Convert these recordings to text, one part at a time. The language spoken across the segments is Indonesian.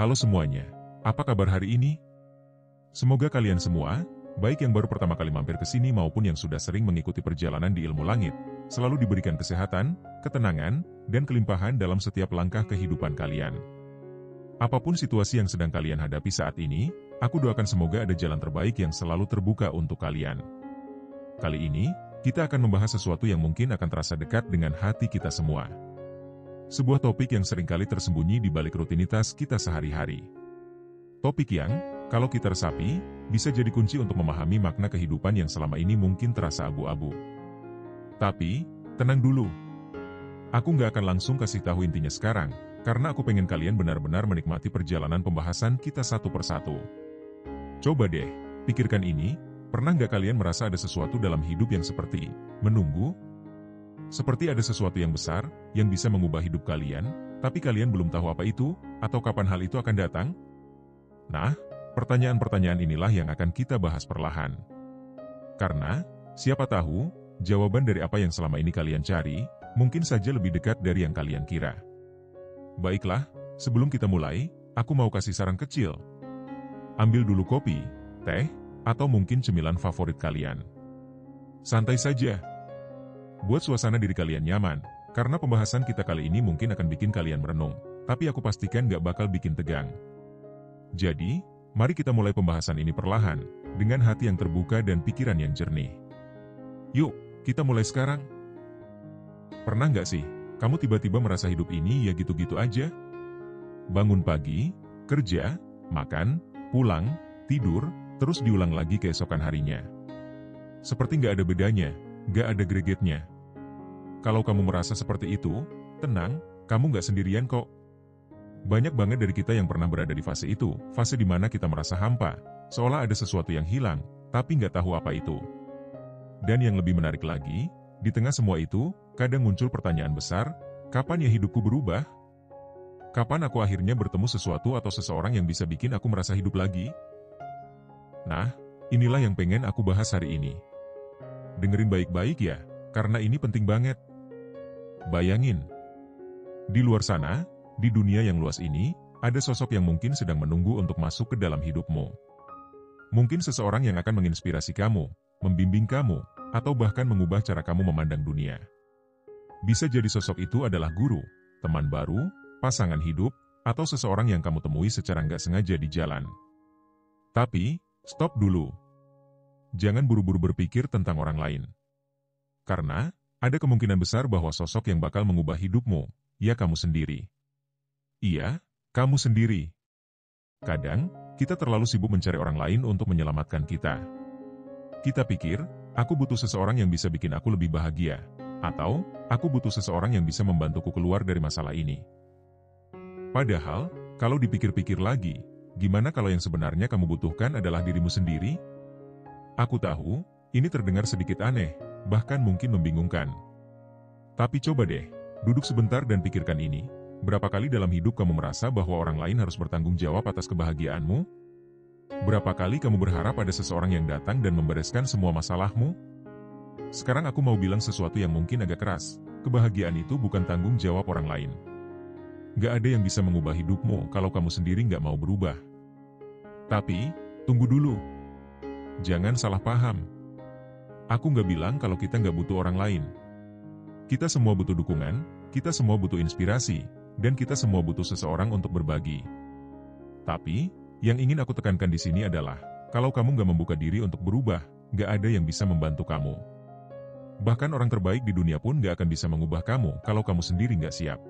Halo semuanya, apa kabar hari ini? Semoga kalian semua, baik yang baru pertama kali mampir ke sini maupun yang sudah sering mengikuti perjalanan di ilmu langit, selalu diberikan kesehatan, ketenangan, dan kelimpahan dalam setiap langkah kehidupan kalian. Apapun situasi yang sedang kalian hadapi saat ini, aku doakan semoga ada jalan terbaik yang selalu terbuka untuk kalian. Kali ini, kita akan membahas sesuatu yang mungkin akan terasa dekat dengan hati kita semua. Sebuah topik yang seringkali tersembunyi di balik rutinitas kita sehari-hari. Topik yang, kalau kita resapi, bisa jadi kunci untuk memahami makna kehidupan yang selama ini mungkin terasa abu-abu. Tapi, tenang dulu. Aku nggak akan langsung kasih tahu intinya sekarang, karena aku pengen kalian benar-benar menikmati perjalanan pembahasan kita satu persatu. Coba deh, pikirkan ini, pernah nggak kalian merasa ada sesuatu dalam hidup yang seperti menunggu? Seperti ada sesuatu yang besar, yang bisa mengubah hidup kalian, tapi kalian belum tahu apa itu, atau kapan hal itu akan datang? Nah, pertanyaan-pertanyaan inilah yang akan kita bahas perlahan. Karena, siapa tahu, jawaban dari apa yang selama ini kalian cari, mungkin saja lebih dekat dari yang kalian kira. Baiklah, sebelum kita mulai, aku mau kasih saran kecil. Ambil dulu kopi, teh, atau mungkin cemilan favorit kalian. Santai saja. Buat suasana diri kalian nyaman, karena pembahasan kita kali ini mungkin akan bikin kalian merenung, tapi aku pastikan gak bakal bikin tegang. Jadi, mari kita mulai pembahasan ini perlahan, dengan hati yang terbuka dan pikiran yang jernih. Yuk, kita mulai sekarang. Pernah gak sih, kamu tiba-tiba merasa hidup ini ya gitu-gitu aja? Bangun pagi, kerja, makan, pulang, tidur, terus diulang lagi keesokan harinya. Seperti gak ada bedanya, gak ada gregetnya. Kalau kamu merasa seperti itu, tenang, kamu gak sendirian kok. Banyak banget dari kita yang pernah berada di fase itu, fase di mana kita merasa hampa, seolah ada sesuatu yang hilang, tapi gak tahu apa itu. Dan yang lebih menarik lagi, di tengah semua itu, kadang muncul pertanyaan besar, kapan ya hidupku berubah? Kapan aku akhirnya bertemu sesuatu atau seseorang yang bisa bikin aku merasa hidup lagi? Nah, inilah yang pengen aku bahas hari ini. Dengerin baik-baik ya, karena ini penting banget. Bayangin, di luar sana, di dunia yang luas ini, ada sosok yang mungkin sedang menunggu untuk masuk ke dalam hidupmu. Mungkin seseorang yang akan menginspirasi kamu, membimbing kamu, atau bahkan mengubah cara kamu memandang dunia. Bisa jadi sosok itu adalah guru, teman baru, pasangan hidup, atau seseorang yang kamu temui secara nggak sengaja di jalan. Tapi, stop dulu. Jangan buru-buru berpikir tentang orang lain. Karena, ada kemungkinan besar bahwa sosok yang bakal mengubah hidupmu, ya kamu sendiri. Iya, kamu sendiri. Kadang, kita terlalu sibuk mencari orang lain untuk menyelamatkan kita. Kita pikir, aku butuh seseorang yang bisa bikin aku lebih bahagia. Atau, aku butuh seseorang yang bisa membantuku keluar dari masalah ini. Padahal, kalau dipikir-pikir lagi, gimana kalau yang sebenarnya kamu butuhkan adalah dirimu sendiri? Aku tahu, ini terdengar sedikit aneh, bahkan mungkin membingungkan. Tapi coba deh, duduk sebentar dan pikirkan ini. Berapa kali dalam hidup kamu merasa bahwa orang lain harus bertanggung jawab atas kebahagiaanmu? Berapa kali kamu berharap ada seseorang yang datang dan membereskan semua masalahmu? Sekarang aku mau bilang sesuatu yang mungkin agak keras. Kebahagiaan itu bukan tanggung jawab orang lain. Gak ada yang bisa mengubah hidupmu kalau kamu sendiri gak mau berubah. Tapi, tunggu dulu. Jangan salah paham. Aku nggak bilang kalau kita nggak butuh orang lain. Kita semua butuh dukungan, kita semua butuh inspirasi, dan kita semua butuh seseorang untuk berbagi. Tapi, yang ingin aku tekankan di sini adalah, kalau kamu nggak membuka diri untuk berubah, nggak ada yang bisa membantu kamu. Bahkan orang terbaik di dunia pun nggak akan bisa mengubah kamu kalau kamu sendiri nggak siap.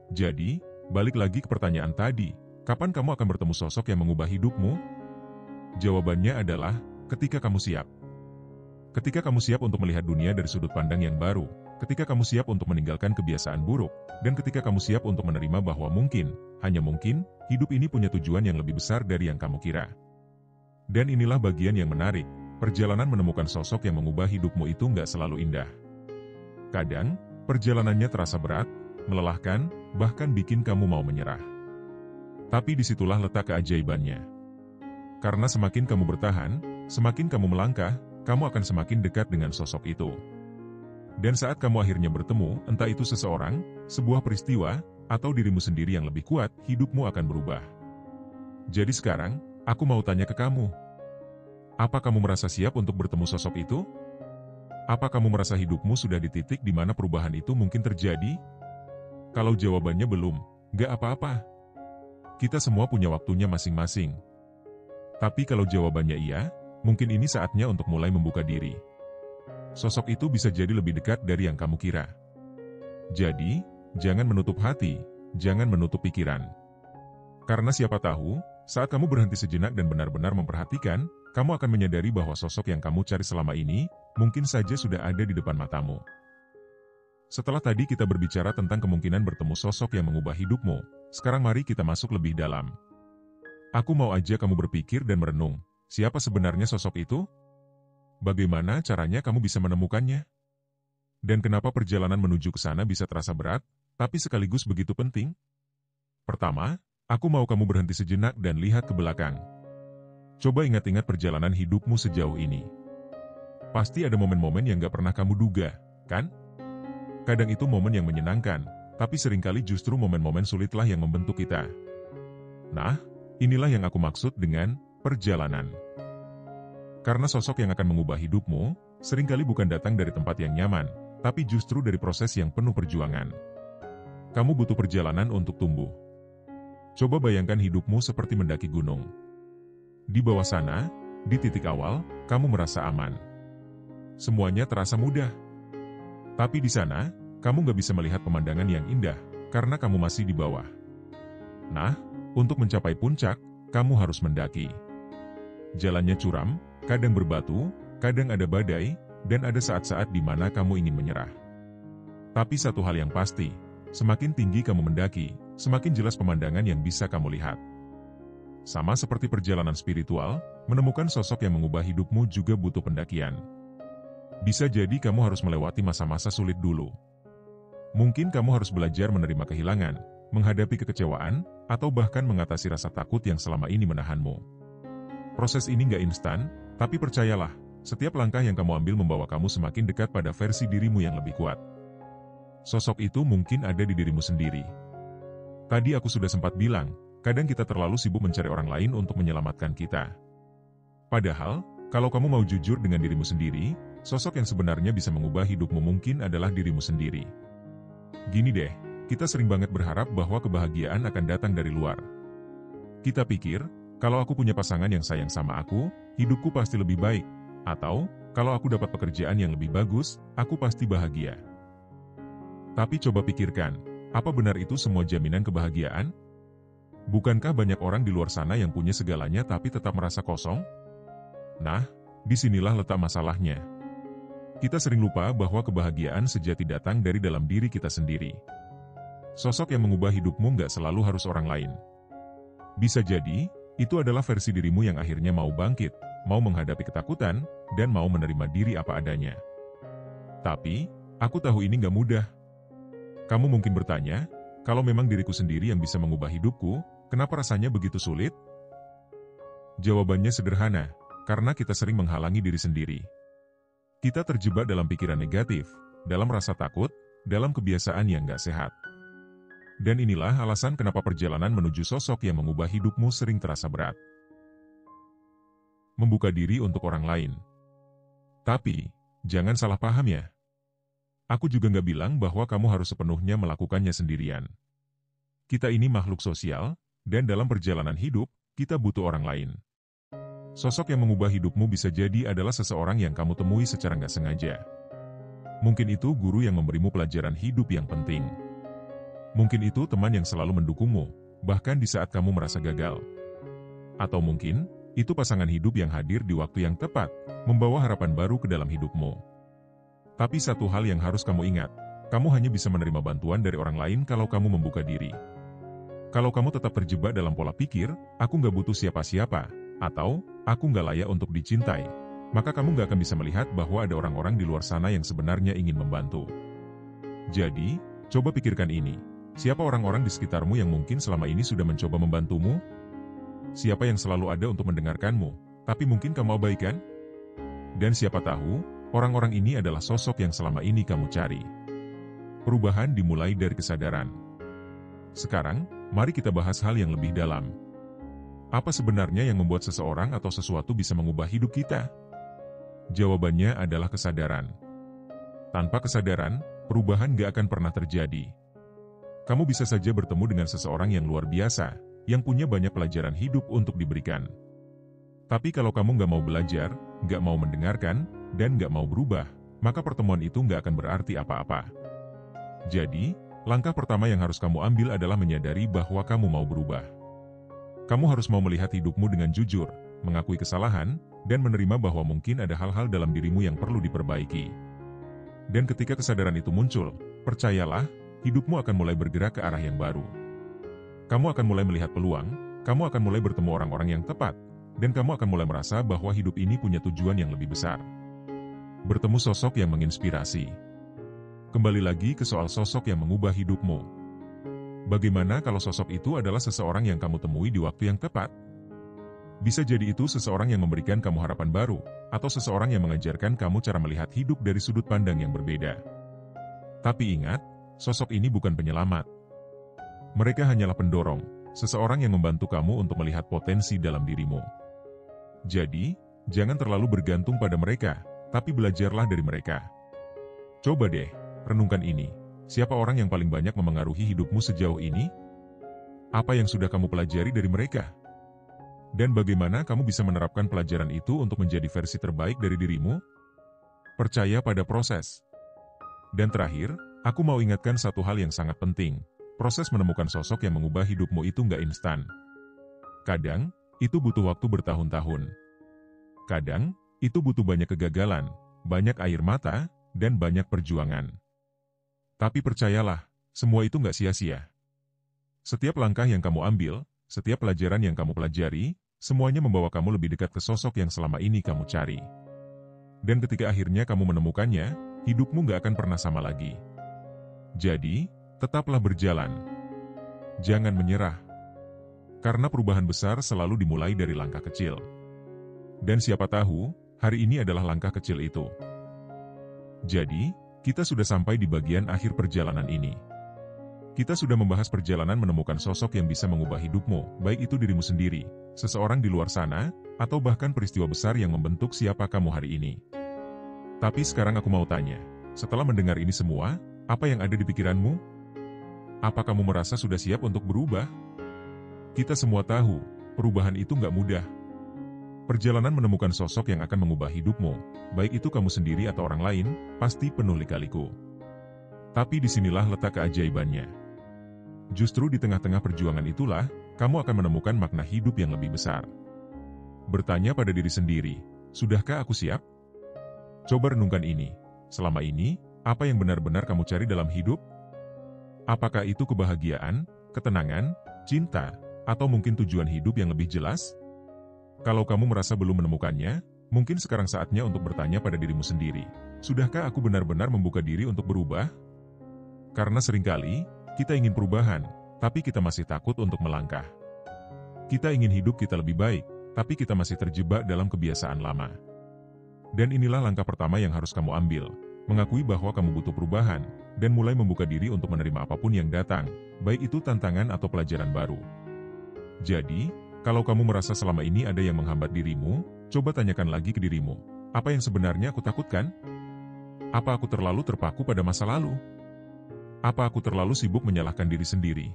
Jadi, balik lagi ke pertanyaan tadi, kapan kamu akan bertemu sosok yang mengubah hidupmu? Jawabannya adalah, ketika kamu siap. Ketika kamu siap untuk melihat dunia dari sudut pandang yang baru, ketika kamu siap untuk meninggalkan kebiasaan buruk, dan ketika kamu siap untuk menerima bahwa mungkin, hanya mungkin, hidup ini punya tujuan yang lebih besar dari yang kamu kira. Dan inilah bagian yang menarik, perjalanan menemukan sosok yang mengubah hidupmu itu nggak selalu indah. Kadang, perjalanannya terasa berat, melelahkan, bahkan bikin kamu mau menyerah. Tapi disitulah letak keajaibannya. Karena semakin kamu bertahan, semakin kamu melangkah, kamu akan semakin dekat dengan sosok itu. Dan saat kamu akhirnya bertemu, entah itu seseorang, sebuah peristiwa, atau dirimu sendiri yang lebih kuat, hidupmu akan berubah. Jadi sekarang, aku mau tanya ke kamu. Apa kamu merasa siap untuk bertemu sosok itu? Apa kamu merasa hidupmu sudah di titik di mana perubahan itu mungkin terjadi? Kalau jawabannya belum, nggak apa-apa. Kita semua punya waktunya masing-masing. Tapi kalau jawabannya iya, mungkin ini saatnya untuk mulai membuka diri. Sosok itu bisa jadi lebih dekat dari yang kamu kira. Jadi, jangan menutup hati, jangan menutup pikiran. Karena siapa tahu, saat kamu berhenti sejenak dan benar-benar memperhatikan, kamu akan menyadari bahwa sosok yang kamu cari selama ini, mungkin saja sudah ada di depan matamu. Setelah tadi kita berbicara tentang kemungkinan bertemu sosok yang mengubah hidupmu, sekarang mari kita masuk lebih dalam. Aku mau aja kamu berpikir dan merenung, siapa sebenarnya sosok itu? Bagaimana caranya kamu bisa menemukannya? Dan kenapa perjalanan menuju ke sana bisa terasa berat, tapi sekaligus begitu penting? Pertama, aku mau kamu berhenti sejenak dan lihat ke belakang. Coba ingat-ingat perjalanan hidupmu sejauh ini. Pasti ada momen-momen yang gak pernah kamu duga, kan? Kadang itu momen yang menyenangkan, tapi seringkali justru momen-momen sulitlah yang membentuk kita. Nah, inilah yang aku maksud dengan perjalanan. Karena sosok yang akan mengubah hidupmu, seringkali bukan datang dari tempat yang nyaman, tapi justru dari proses yang penuh perjuangan. Kamu butuh perjalanan untuk tumbuh. Coba bayangkan hidupmu seperti mendaki gunung. Di bawah sana, di titik awal, kamu merasa aman. Semuanya terasa mudah. Tapi di sana, kamu gak bisa melihat pemandangan yang indah, karena kamu masih di bawah. Nah, untuk mencapai puncak, kamu harus mendaki. Jalannya curam, kadang berbatu, kadang ada badai, dan ada saat-saat di mana kamu ingin menyerah. Tapi satu hal yang pasti, semakin tinggi kamu mendaki, semakin jelas pemandangan yang bisa kamu lihat. Sama seperti perjalanan spiritual, menemukan sosok yang mengubah hidupmu juga butuh pendakian. Bisa jadi kamu harus melewati masa-masa sulit dulu. Mungkin kamu harus belajar menerima kehilangan, menghadapi kekecewaan, atau bahkan mengatasi rasa takut yang selama ini menahanmu. Proses ini gak instan, tapi percayalah, setiap langkah yang kamu ambil membawa kamu semakin dekat pada versi dirimu yang lebih kuat. Sosok itu mungkin ada di dirimu sendiri. Tadi aku sudah sempat bilang, kadang kita terlalu sibuk mencari orang lain untuk menyelamatkan kita. Padahal, kalau kamu mau jujur dengan dirimu sendiri, sosok yang sebenarnya bisa mengubah hidupmu mungkin adalah dirimu sendiri. Gini deh, kita sering banget berharap bahwa kebahagiaan akan datang dari luar. Kita pikir, kalau aku punya pasangan yang sayang sama aku, hidupku pasti lebih baik. Atau, kalau aku dapat pekerjaan yang lebih bagus, aku pasti bahagia. Tapi coba pikirkan, apa benar itu semua jaminan kebahagiaan? Bukankah banyak orang di luar sana yang punya segalanya tapi tetap merasa kosong? Nah, disinilah letak masalahnya. Kita sering lupa bahwa kebahagiaan sejati datang dari dalam diri kita sendiri. Sosok yang mengubah hidupmu nggak selalu harus orang lain. Bisa jadi, itu adalah versi dirimu yang akhirnya mau bangkit, mau menghadapi ketakutan, dan mau menerima diri apa adanya. Tapi, aku tahu ini nggak mudah. Kamu mungkin bertanya, kalau memang diriku sendiri yang bisa mengubah hidupku, kenapa rasanya begitu sulit? Jawabannya sederhana, karena kita sering menghalangi diri sendiri. Kita terjebak dalam pikiran negatif, dalam rasa takut, dalam kebiasaan yang gak sehat. Dan inilah alasan kenapa perjalanan menuju sosok yang mengubah hidupmu sering terasa berat. Membuka diri untuk orang lain. Tapi, jangan salah paham ya. Aku juga gak bilang bahwa kamu harus sepenuhnya melakukannya sendirian. Kita ini makhluk sosial, dan dalam perjalanan hidup, kita butuh orang lain. Sosok yang mengubah hidupmu bisa jadi adalah seseorang yang kamu temui secara nggak sengaja. Mungkin itu guru yang memberimu pelajaran hidup yang penting. Mungkin itu teman yang selalu mendukungmu, bahkan di saat kamu merasa gagal. Atau mungkin, itu pasangan hidup yang hadir di waktu yang tepat, membawa harapan baru ke dalam hidupmu. Tapi satu hal yang harus kamu ingat, kamu hanya bisa menerima bantuan dari orang lain kalau kamu membuka diri. Kalau kamu tetap terjebak dalam pola pikir, aku nggak butuh siapa-siapa, atau aku nggak layak untuk dicintai, maka kamu nggak akan bisa melihat bahwa ada orang-orang di luar sana yang sebenarnya ingin membantu. Jadi, coba pikirkan ini. Siapa orang-orang di sekitarmu yang mungkin selama ini sudah mencoba membantumu? Siapa yang selalu ada untuk mendengarkanmu, tapi mungkin kamu abaikan? Dan siapa tahu, orang-orang ini adalah sosok yang selama ini kamu cari. Perubahan dimulai dari kesadaran. Sekarang, mari kita bahas hal yang lebih dalam. Apa sebenarnya yang membuat seseorang atau sesuatu bisa mengubah hidup kita? Jawabannya adalah kesadaran. Tanpa kesadaran, perubahan gak akan pernah terjadi. Kamu bisa saja bertemu dengan seseorang yang luar biasa, yang punya banyak pelajaran hidup untuk diberikan. Tapi kalau kamu gak mau belajar, gak mau mendengarkan, dan gak mau berubah, maka pertemuan itu gak akan berarti apa-apa. Jadi, langkah pertama yang harus kamu ambil adalah menyadari bahwa kamu mau berubah. Kamu harus mau melihat hidupmu dengan jujur, mengakui kesalahan, dan menerima bahwa mungkin ada hal-hal dalam dirimu yang perlu diperbaiki. Dan ketika kesadaran itu muncul, percayalah, hidupmu akan mulai bergerak ke arah yang baru. Kamu akan mulai melihat peluang, kamu akan mulai bertemu orang-orang yang tepat, dan kamu akan mulai merasa bahwa hidup ini punya tujuan yang lebih besar. Bertemu sosok yang menginspirasi. Kembali lagi ke soal sosok yang mengubah hidupmu. Bagaimana kalau sosok itu adalah seseorang yang kamu temui di waktu yang tepat? Bisa jadi itu seseorang yang memberikan kamu harapan baru, atau seseorang yang mengajarkan kamu cara melihat hidup dari sudut pandang yang berbeda. Tapi ingat, sosok ini bukan penyelamat. Mereka hanyalah pendorong, seseorang yang membantu kamu untuk melihat potensi dalam dirimu. Jadi, jangan terlalu bergantung pada mereka, tapi belajarlah dari mereka. Coba deh, renungkan ini. Siapa orang yang paling banyak memengaruhi hidupmu sejauh ini? Apa yang sudah kamu pelajari dari mereka? Dan bagaimana kamu bisa menerapkan pelajaran itu untuk menjadi versi terbaik dari dirimu? Percaya pada proses. Dan terakhir, aku mau ingatkan satu hal yang sangat penting. Proses menemukan sosok yang mengubah hidupmu itu nggak instan. Kadang, itu butuh waktu bertahun-tahun. Kadang, itu butuh banyak kegagalan, banyak air mata, dan banyak perjuangan. Tapi percayalah, semua itu nggak sia-sia. Setiap langkah yang kamu ambil, setiap pelajaran yang kamu pelajari, semuanya membawa kamu lebih dekat ke sosok yang selama ini kamu cari. Dan ketika akhirnya kamu menemukannya, hidupmu nggak akan pernah sama lagi. Jadi, tetaplah berjalan. Jangan menyerah. Karena perubahan besar selalu dimulai dari langkah kecil. Dan siapa tahu, hari ini adalah langkah kecil itu. Jadi, kita sudah sampai di bagian akhir perjalanan ini. Kita sudah membahas perjalanan menemukan sosok yang bisa mengubah hidupmu, baik itu dirimu sendiri, seseorang di luar sana, atau bahkan peristiwa besar yang membentuk siapa kamu hari ini. Tapi sekarang aku mau tanya, setelah mendengar ini semua, apa yang ada di pikiranmu? Apa kamu merasa sudah siap untuk berubah? Kita semua tahu, perubahan itu nggak mudah. Perjalanan menemukan sosok yang akan mengubah hidupmu, baik itu kamu sendiri atau orang lain, pasti penuh lika-liku. Tapi disinilah letak keajaibannya. Justru di tengah-tengah perjuangan itulah, kamu akan menemukan makna hidup yang lebih besar. Bertanya pada diri sendiri, sudahkah aku siap? Coba renungkan ini. Selama ini, apa yang benar-benar kamu cari dalam hidup? Apakah itu kebahagiaan, ketenangan, cinta, atau mungkin tujuan hidup yang lebih jelas? Kalau kamu merasa belum menemukannya, mungkin sekarang saatnya untuk bertanya pada dirimu sendiri, sudahkah aku benar-benar membuka diri untuk berubah? Karena seringkali, kita ingin perubahan, tapi kita masih takut untuk melangkah. Kita ingin hidup kita lebih baik, tapi kita masih terjebak dalam kebiasaan lama. Dan inilah langkah pertama yang harus kamu ambil, mengakui bahwa kamu butuh perubahan, dan mulai membuka diri untuk menerima apapun yang datang, baik itu tantangan atau pelajaran baru. Jadi, kalau kamu merasa selama ini ada yang menghambat dirimu, coba tanyakan lagi ke dirimu, apa yang sebenarnya aku takutkan? Apa aku terlalu terpaku pada masa lalu? Apa aku terlalu sibuk menyalahkan diri sendiri?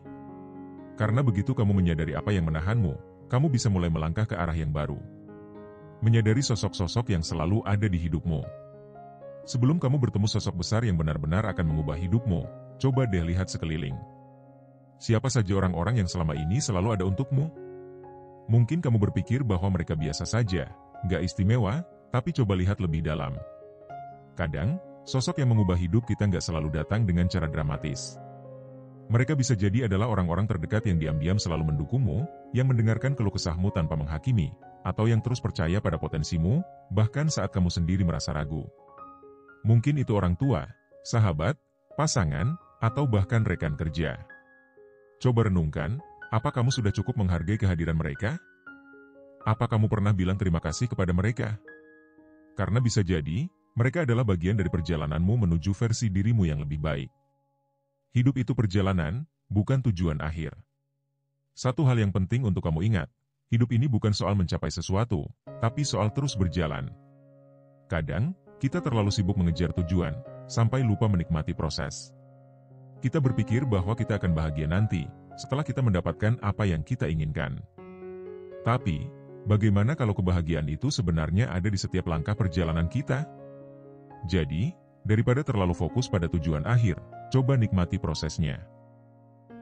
Karena begitu kamu menyadari apa yang menahanmu, kamu bisa mulai melangkah ke arah yang baru. Menyadari sosok-sosok yang selalu ada di hidupmu. Sebelum kamu bertemu sosok besar yang benar-benar akan mengubah hidupmu, coba deh lihat sekeliling. Siapa saja orang-orang yang selama ini selalu ada untukmu? Mungkin kamu berpikir bahwa mereka biasa saja, gak istimewa, tapi coba lihat lebih dalam. Kadang, sosok yang mengubah hidup kita gak selalu datang dengan cara dramatis. Mereka bisa jadi adalah orang-orang terdekat yang diam-diam selalu mendukungmu, yang mendengarkan keluh kesahmu tanpa menghakimi, atau yang terus percaya pada potensimu, bahkan saat kamu sendiri merasa ragu. Mungkin itu orang tua, sahabat, pasangan, atau bahkan rekan kerja. Coba renungkan, apa kamu sudah cukup menghargai kehadiran mereka? Apa kamu pernah bilang terima kasih kepada mereka? Karena bisa jadi, mereka adalah bagian dari perjalananmu menuju versi dirimu yang lebih baik. Hidup itu perjalanan, bukan tujuan akhir. Satu hal yang penting untuk kamu ingat, hidup ini bukan soal mencapai sesuatu, tapi soal terus berjalan. Kadang, kita terlalu sibuk mengejar tujuan, sampai lupa menikmati proses. Kita berpikir bahwa kita akan bahagia nanti, setelah kita mendapatkan apa yang kita inginkan. Tapi, bagaimana kalau kebahagiaan itu sebenarnya ada di setiap langkah perjalanan kita? Jadi, daripada terlalu fokus pada tujuan akhir, coba nikmati prosesnya.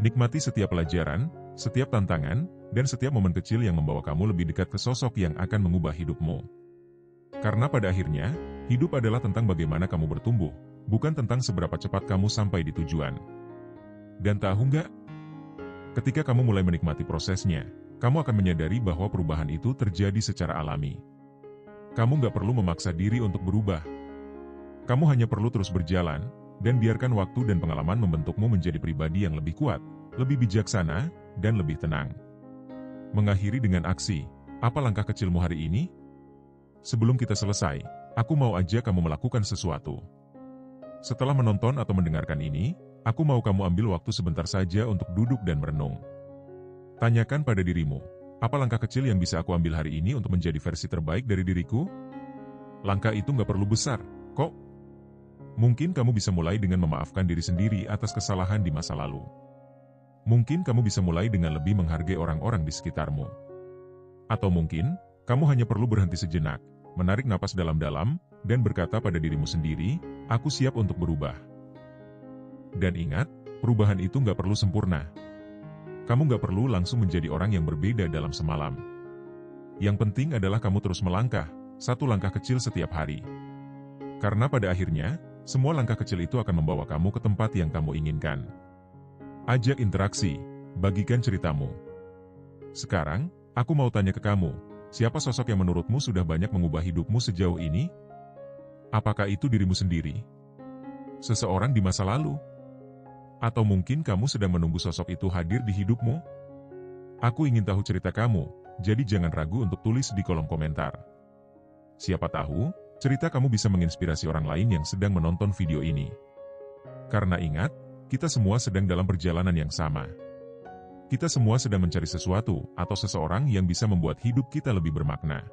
Nikmati setiap pelajaran, setiap tantangan, dan setiap momen kecil yang membawa kamu lebih dekat ke sosok yang akan mengubah hidupmu. Karena pada akhirnya, hidup adalah tentang bagaimana kamu bertumbuh, bukan tentang seberapa cepat kamu sampai di tujuan. Dan tahu nggak? Ketika kamu mulai menikmati prosesnya, kamu akan menyadari bahwa perubahan itu terjadi secara alami. Kamu nggak perlu memaksa diri untuk berubah. Kamu hanya perlu terus berjalan, dan biarkan waktu dan pengalaman membentukmu menjadi pribadi yang lebih kuat, lebih bijaksana, dan lebih tenang. Mengakhiri dengan aksi, apa langkah kecilmu hari ini? Sebelum kita selesai, aku mau aja kamu melakukan sesuatu. Setelah menonton atau mendengarkan ini, aku mau kamu ambil waktu sebentar saja untuk duduk dan merenung. Tanyakan pada dirimu, apa langkah kecil yang bisa aku ambil hari ini untuk menjadi versi terbaik dari diriku? Langkah itu nggak perlu besar, kok. Mungkin kamu bisa mulai dengan memaafkan diri sendiri atas kesalahan di masa lalu. Mungkin kamu bisa mulai dengan lebih menghargai orang-orang di sekitarmu. Atau mungkin, kamu hanya perlu berhenti sejenak, menarik napas dalam-dalam, dan berkata pada dirimu sendiri, aku siap untuk berubah. Dan ingat, perubahan itu nggak perlu sempurna. Kamu nggak perlu langsung menjadi orang yang berbeda dalam semalam. Yang penting adalah kamu terus melangkah, satu langkah kecil setiap hari. Karena pada akhirnya, semua langkah kecil itu akan membawa kamu ke tempat yang kamu inginkan. Ajak interaksi, bagikan ceritamu. Sekarang, aku mau tanya ke kamu, siapa sosok yang menurutmu sudah banyak mengubah hidupmu sejauh ini? Apakah itu dirimu sendiri? Seseorang di masa lalu? Atau mungkin kamu sedang menunggu sosok itu hadir di hidupmu? Aku ingin tahu cerita kamu, jadi jangan ragu untuk tulis di kolom komentar. Siapa tahu, cerita kamu bisa menginspirasi orang lain yang sedang menonton video ini. Karena ingat, kita semua sedang dalam perjalanan yang sama. Kita semua sedang mencari sesuatu atau seseorang yang bisa membuat hidup kita lebih bermakna.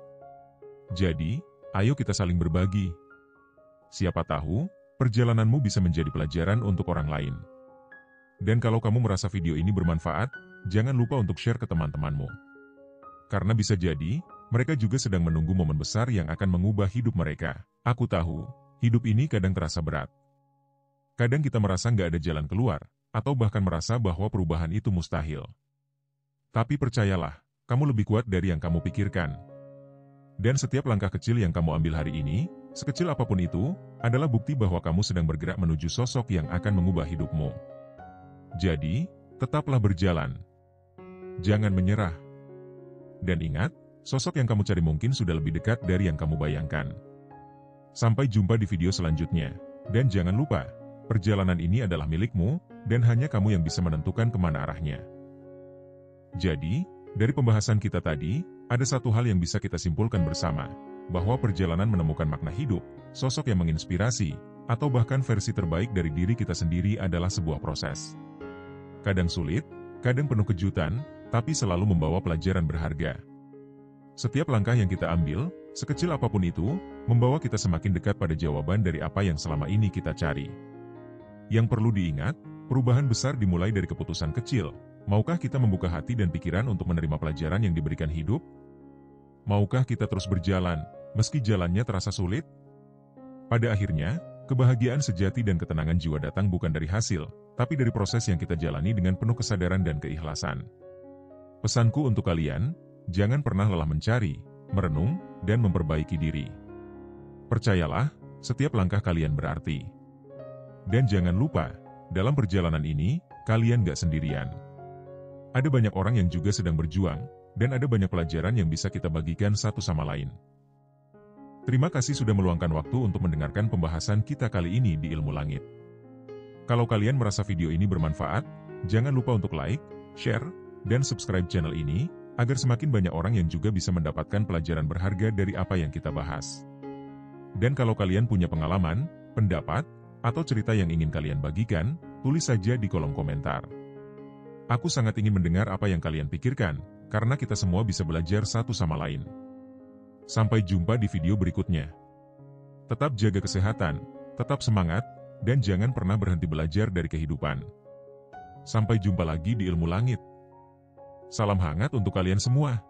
Jadi, ayo kita saling berbagi. Siapa tahu, perjalananmu bisa menjadi pelajaran untuk orang lain. Dan kalau kamu merasa video ini bermanfaat, jangan lupa untuk share ke teman-temanmu. Karena bisa jadi, mereka juga sedang menunggu momen besar yang akan mengubah hidup mereka. Aku tahu, hidup ini kadang terasa berat. Kadang kita merasa nggak ada jalan keluar, atau bahkan merasa bahwa perubahan itu mustahil. Tapi percayalah, kamu lebih kuat dari yang kamu pikirkan. Dan setiap langkah kecil yang kamu ambil hari ini, sekecil apapun itu, adalah bukti bahwa kamu sedang bergerak menuju sosok yang akan mengubah hidupmu. Jadi, tetaplah berjalan. Jangan menyerah. Dan ingat, sosok yang kamu cari mungkin sudah lebih dekat dari yang kamu bayangkan. Sampai jumpa di video selanjutnya. Dan jangan lupa, perjalanan ini adalah milikmu, dan hanya kamu yang bisa menentukan kemana arahnya. Jadi, dari pembahasan kita tadi, ada satu hal yang bisa kita simpulkan bersama, bahwa perjalanan menemukan makna hidup, sosok yang menginspirasi, atau bahkan versi terbaik dari diri kita sendiri adalah sebuah proses. Kadang sulit, kadang penuh kejutan, tapi selalu membawa pelajaran berharga. Setiap langkah yang kita ambil, sekecil apapun itu, membawa kita semakin dekat pada jawaban dari apa yang selama ini kita cari. Yang perlu diingat, perubahan besar dimulai dari keputusan kecil. Maukah kita membuka hati dan pikiran untuk menerima pelajaran yang diberikan hidup? Maukah kita terus berjalan, meski jalannya terasa sulit? Pada akhirnya, kebahagiaan sejati dan ketenangan jiwa datang bukan dari hasil, tapi dari proses yang kita jalani dengan penuh kesadaran dan keikhlasan. Pesanku untuk kalian, jangan pernah lelah mencari, merenung, dan memperbaiki diri. Percayalah, setiap langkah kalian berarti. Dan jangan lupa, dalam perjalanan ini, kalian gak sendirian. Ada banyak orang yang juga sedang berjuang, dan ada banyak pelajaran yang bisa kita bagikan satu sama lain. Terima kasih sudah meluangkan waktu untuk mendengarkan pembahasan kita kali ini di Ilmu Langit. Kalau kalian merasa video ini bermanfaat, jangan lupa untuk like, share, dan subscribe channel ini, agar semakin banyak orang yang juga bisa mendapatkan pelajaran berharga dari apa yang kita bahas. Dan kalau kalian punya pengalaman, pendapat, atau cerita yang ingin kalian bagikan, tulis saja di kolom komentar. Aku sangat ingin mendengar apa yang kalian pikirkan, karena kita semua bisa belajar satu sama lain. Sampai jumpa di video berikutnya. Tetap jaga kesehatan, tetap semangat, dan jangan pernah berhenti belajar dari kehidupan. Sampai jumpa lagi di Ilmu Langit. Salam hangat untuk kalian semua.